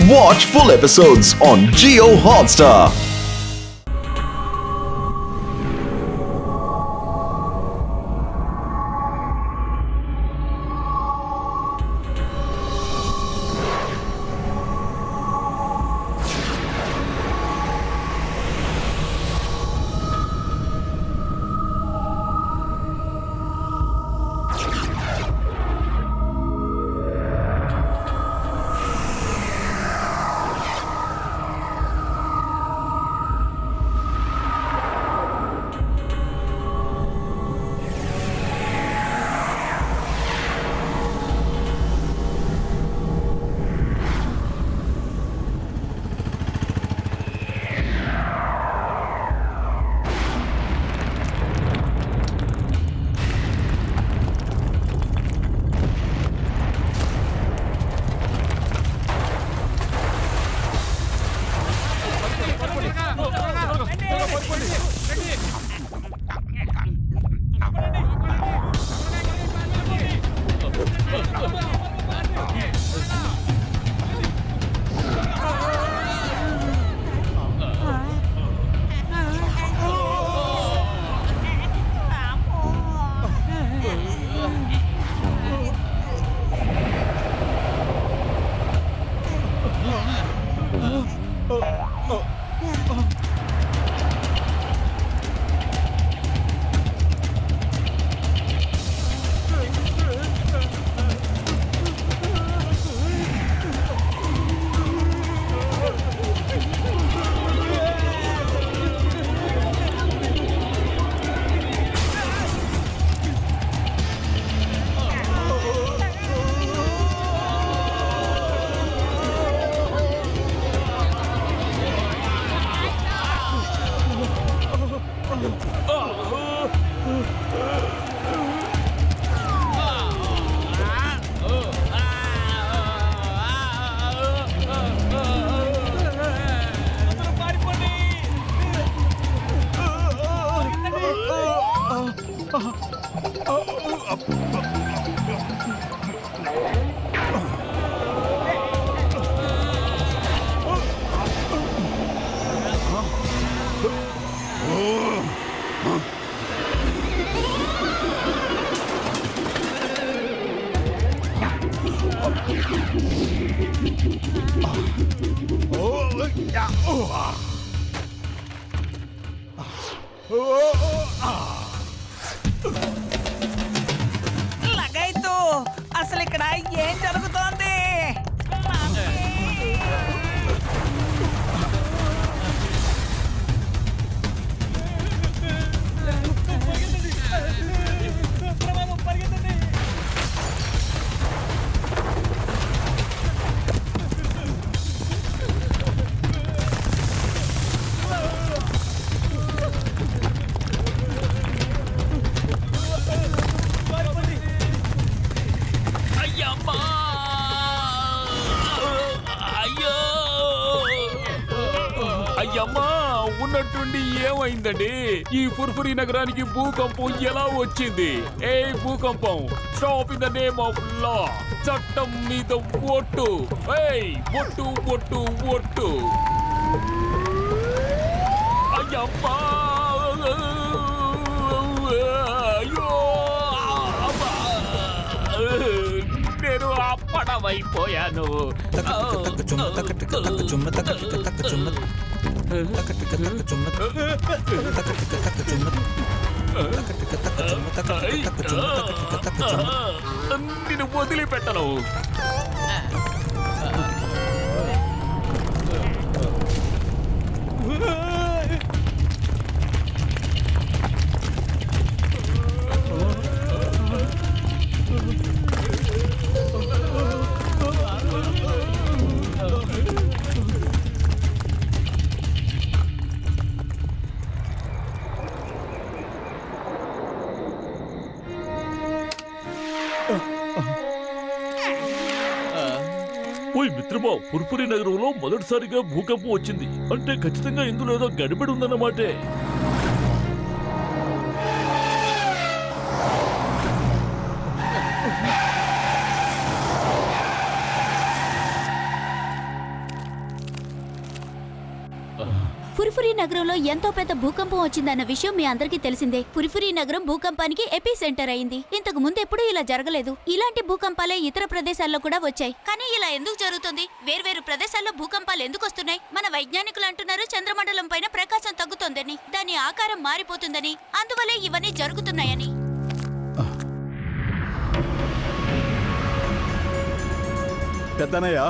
Watch full episodes on Jio Hotstar. లగైతు అసలు ఇక్కడ ఏం జరుగుతోంది? అయ్యమ్మా ఉన్నట్టుండి ఏమైందండి? ఈ ఫుర్ఫురి నగరానికి భూకంపం ఎలా వచ్చింది? ఏ భూకంపం, stop in the name of law. చట్టం మీద ఒట్టు. ఏయ్ ఒట్టు ఒట్టు ఒట్టు. అయ్యమ్మా అయ్యో నేను అప్పడమైపోయాను. నేను వదిలిపెట్టను. ఓయ్ మిత్రమా, ఫుర్ఫురి నగరంలో మొదటిసారిగా భూకంపం వచ్చింది అంటే ఖచ్చితంగా ఇందులో ఏదో గడిబడి ఉందన్నమాటే. ఫుర్ఫురి నగరంలో ఎంతో పెద్ద భూకంపం వచ్చిందన్న విషయం మీ అందరికీ తెలిసిందే. ఫుర్ఫురి నగరం భూకంపానికి ఎపి సెంటర్ అయింది. ఇంతకు ముందు ఎప్పుడూ ఇలా జరగలేదు. ఇలాంటి భూకంపాలే ఇతర ప్రదేశాల్లో కూడా వచ్చాయి. కానీ ఇలా ఎందుకు జరుగుతుంది? వేర్వేరు ప్రదేశాల్లో భూకంపాలు ఎందుకు వస్తున్నాయి? మన వైజ్ఞానికులు అంటున్నారు చంద్రమండలం పైన ప్రకాశం తగ్గుతోందని, దాని ఆకారం మారిపోతుందని, అందువల్లే ఇవన్నీ జరుగుతున్నాయని. పెద్దనయ్య,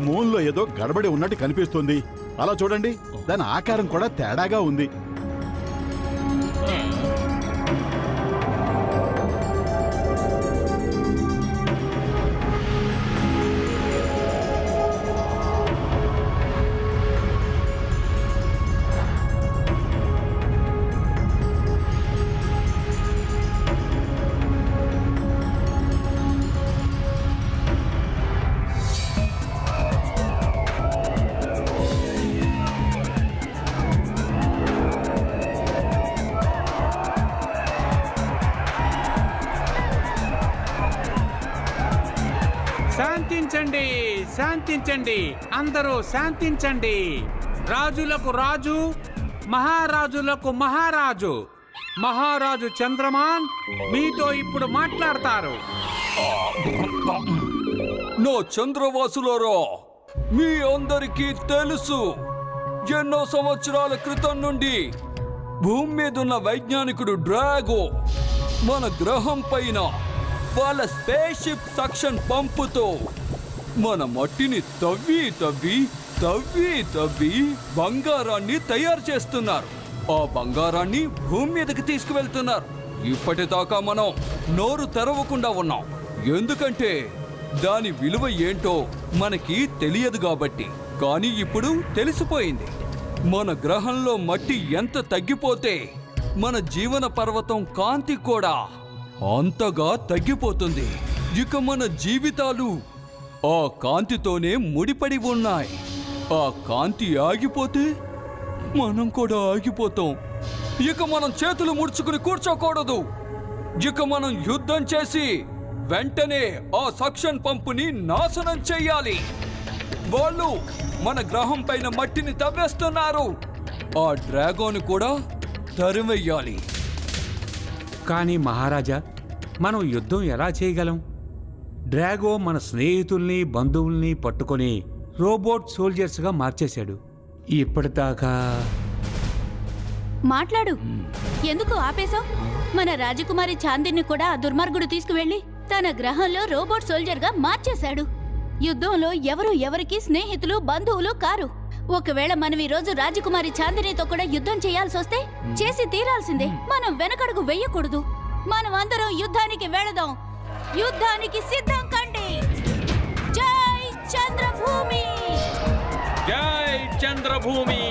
మూన్లో ఏదో గడబడి ఉన్నట్టు కనిపిస్తుంది. అలా చూడండి, దాని ఆకారం కూడా తేడాగా ఉంది. శాంతించండి, శాంతించండి, అందరూ శాంతించండి. రాజులకు రాజు, మహారాజులకు మహారాజు, మహారాజు చంద్రమాన్ మీతో ఇప్పుడు మాట్లాడతారు. నా చంద్రవాసులారా, మీ అందరికీ తెలుసు, ఎన్నో సంవత్సరాల క్రితం నుండి భూమి మీద ఉన్న వైజ్ఞానికుడు డ్రాగో మన గ్రహం పైన వాళ్ళ స్పేస్ షిప్ సక్షన్ పంపుతో మన మట్టిని తవ్వి తవ్వి తవ్వి తవ్వి బంగారాన్ని తయారు చేస్తున్నారు. ఆ బంగారాన్ని భూమి మీదకి తీసుకువెళ్తున్నారు. ఇప్పటిదాకా మనం నోరు తెరవకుండా ఉన్నాం, ఎందుకంటే దాని విలువ ఏంటో మనకి తెలియదు కాబట్టి. కానీ ఇప్పుడు తెలిసిపోయింది. మన గ్రహంలో మట్టి ఎంత తగ్గిపోతే మన జీవన పర్వతం కాంతి కూడా అంతగా తగ్గిపోతుంది. ఇక మన జీవితాలు ఆ కాంతితోనే ముడిపడి ఉన్నాయి. ఆ కాంతి ఆగిపోతే మనం కూడా ఆగిపోతాం. ఇక మనం చేతులు ముడుచుకుని కూర్చోకూడదు. ఇక మనం యుద్ధం చేసి వెంటనే ఆ సక్షన్ పంపుని నాశనం చెయ్యాలి. వాళ్ళు మన గ్రహం పైన మట్టిని తవ్వేస్తున్నారు. ఆ డ్రాగోన్ కూడా తరిమెయ్యాలి. కానీ మహారాజా, మనం యుద్ధం ఎలా చేయగలం? డ్రాగో మన స్నేహితుల్ని, బంధువుల్ని పట్టుకొని రోబోట్ సోల్జర్స్గా మార్చేశాడు. ఇప్పటిదాకా మాట్లాడు. ఎందుకు ఆపేశావు? మన రాజకుమారి చాందిని కూడా ఆ దుర్మార్గుడు తీసుకువెళ్లి తన గ్రహంలో రోబోట్ సోల్జర్గా మార్చేశాడు. యుద్ధంలో ఎవరు ఎవరికి స్నేహితులు, బంధువులు కారు. ఒకవేళ మనం ఈ రోజు రాజకుమారి చాందినితో కూడా యుద్ధం చేయాల్సి వస్తే చేసి తీరాల్సిందే. మనం వెనకడుగు వెయ్యకూడదు. మనం అందరం యుద్ధానికి వెళదాం. యుద్ధానికి సిద్ధం కండి. జై చంద్రభూమి! జై చంద్రభూమి!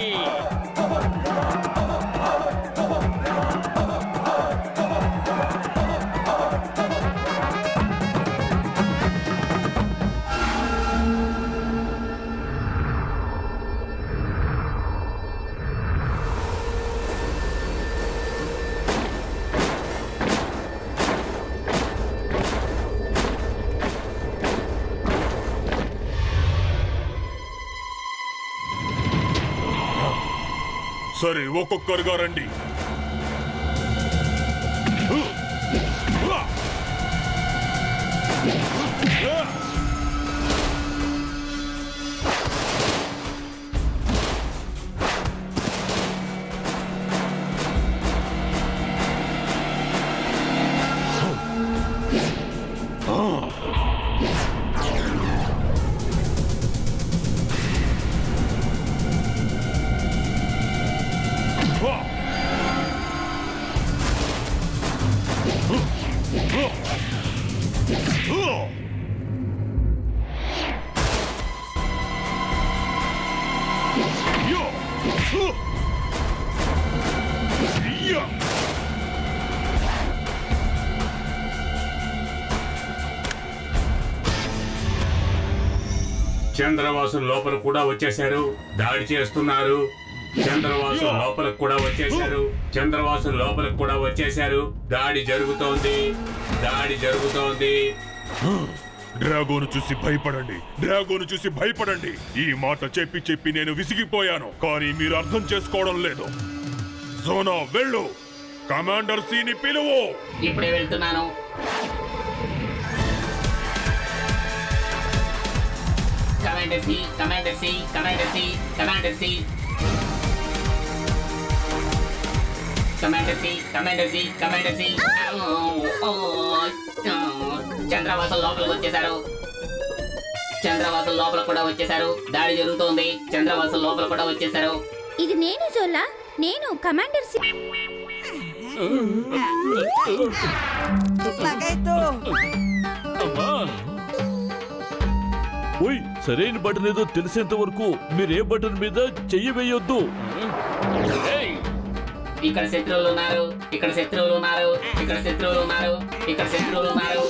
సరే, ఒక్కొక్కరుగా రండి. చంద్రవాసు లోపల కూడా వచ్చేశారు, దాడి చేస్తున్నారు. చంద్రవాసు లోపలకు కూడా వచ్చేశారు, చంద్రవాసు లోపలకు కూడా వచ్చేశారు. దాడి జరుగుతోంది, దాడి జరుగుతోంది. డ్రాగోను చూసి భయపడండి, డ్రాగోను చూసి భయపడండి. ఈ మాట చెప్పి చెప్పి నేను విసిగిపోయాను, కానీ మీరు అర్థం చేసుకోవడం లేదు. జోనా వెళ్ళు, కమాండర్ సిని పిలువు. ఇప్పుడే వెళ్తున్నాను. Commander C, commander C, commander C, commander C, commander C, commander C, commander C. చంద్రవాసులు లోపలికి వచ్చేసారు. చంద్రవాసులు లోపల కూడా వచ్చేసారు. దాడి జరుగుతోంది. చంద్రవాసులు లోపల కూడా వచ్చేసారు. ఇది నేను జోలా, నేను కమాండర్ సి. నాకైతే ఓయ్, సరైన బటన్ ఏదో తెలిసేంత వరకు మీరే బటన్ మీద చెయ్యి వేయొద్దు. ఇక్కడ శత్రువులు ఉన్నారు, ఇక్కడ శత్రువులు ఉన్నారు, ఇక్కడ శత్రువులు ఉన్నారు, ఇక్కడ శత్రువులు ఉన్నారు.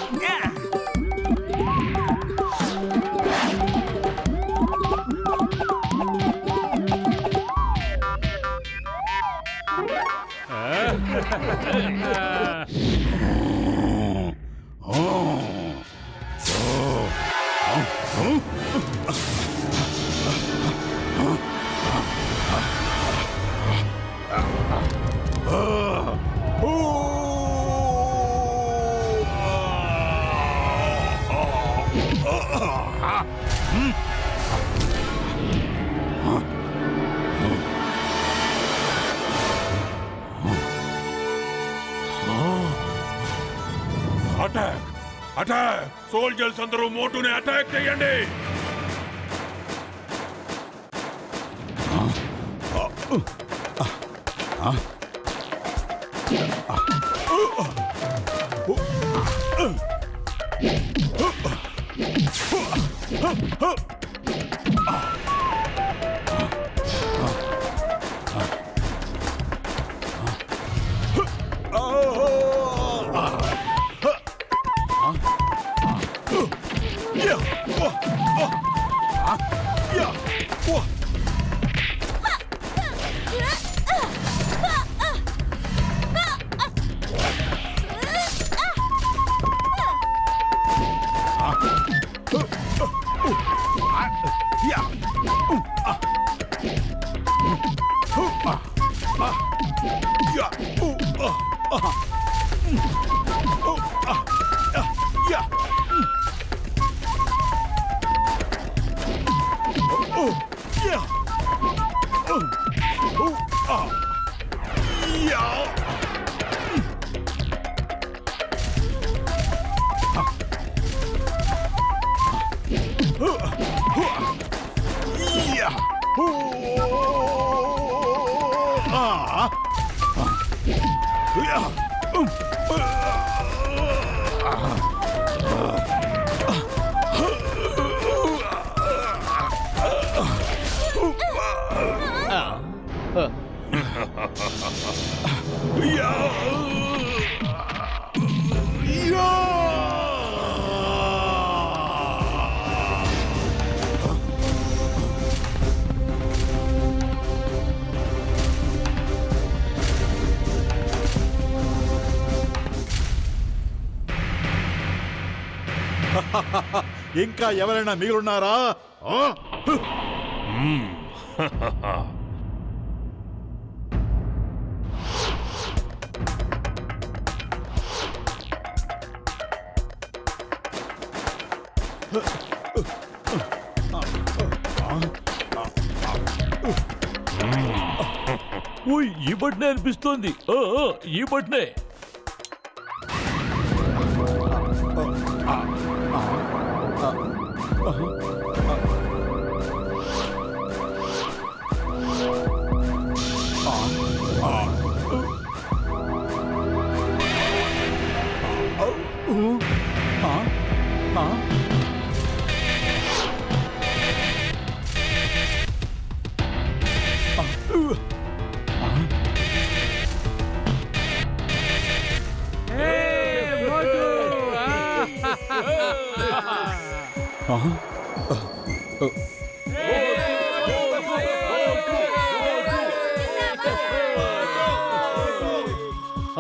Attack, attack! సోల్జర్స్ అందరూ మోటుని అటాక్ చేయండి. ఇంకా ఎవరైనా మిగిలిన్నారా? ఓయ్, ఈ బటనే అనిపిస్తోంది. ఈ బటనే.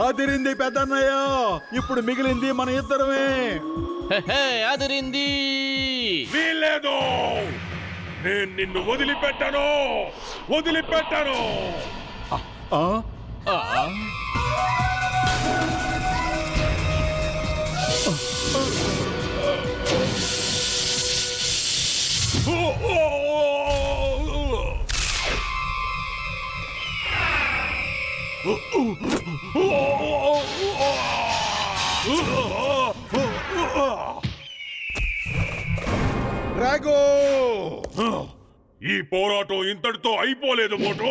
అదిరింది పెద్దన్నయ్య. ఇప్పుడు మిగిలింది మన ఇద్దరమే. అదిరింది. వీల్లేదు, నేను నిన్ను వదిలిపెట్టను. ఆ? డ్రాగో, ఈ పోరాటం ఇంతటితో అయిపోలేదు మోటు.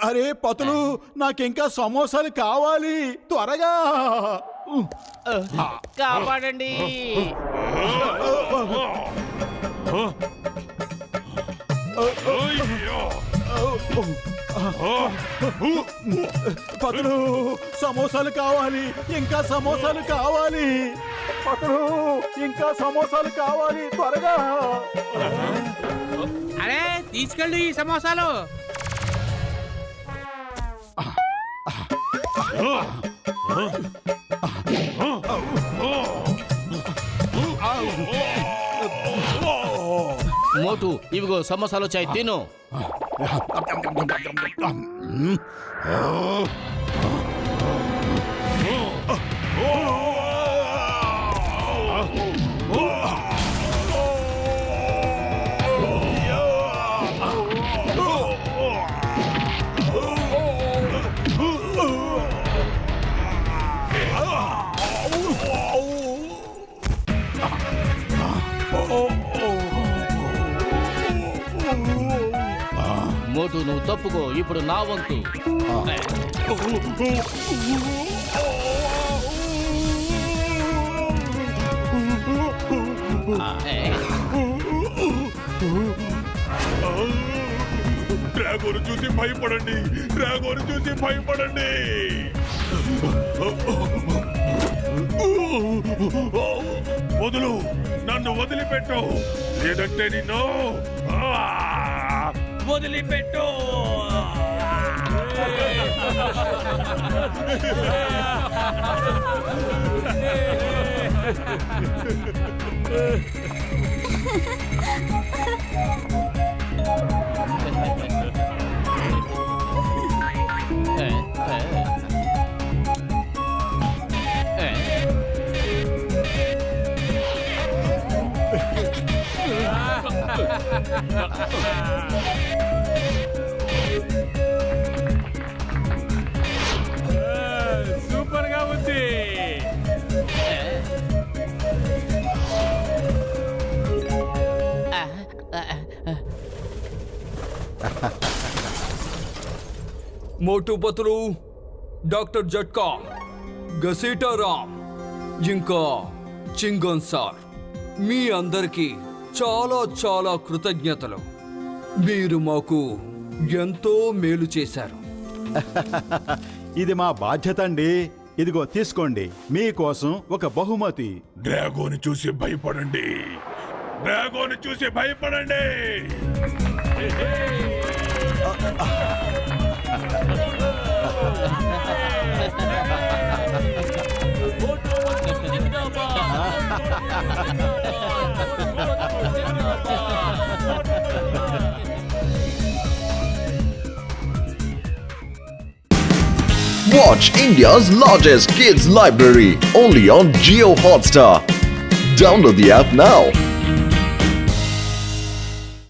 అరే పతులు, నాకింకా సమోసాలు కావాలి, త్వరగా కాపాడండి. పతులు, సమోసాలు కావాలి, ఇంకా సమోసాలు కావాలి. పతులు, ఇంకా సమోసాలు కావాలి, త్వరగా. అరే తీసుకెళ్ళు ఈ సమోసాలు. మోటు, ఇవిగో సమోసాలు వచ్చాయి, తిను. మోటు, నువ్వు తప్పుకో, ఇప్పుడు నా వంతు. డ్రాగోను చూసి భయపడండి. వదులు, నన్ను వదిలిపెట్టు, లేదంటే నిన్ను వదిలిపెట్టు. సూపర్ గా ఉంది. మోటు పతులు, డాక్టర్ జట్కా, గసీటారామ్, ఇంకా చింగన్ సార్, మీ అందరికీ చాలా చాలా కృతజ్ఞతలు. మీరు మాకు ఎంతో మేలు చేశారు. ఇది మా బాధ్యత అండి. ఇదిగో తీసుకోండి, మీకోసం ఒక బహుమతి. డ్రాగోను చూసి భయపడండి. Watch India's largest kids library only on Jio Hotstar. Download the app now.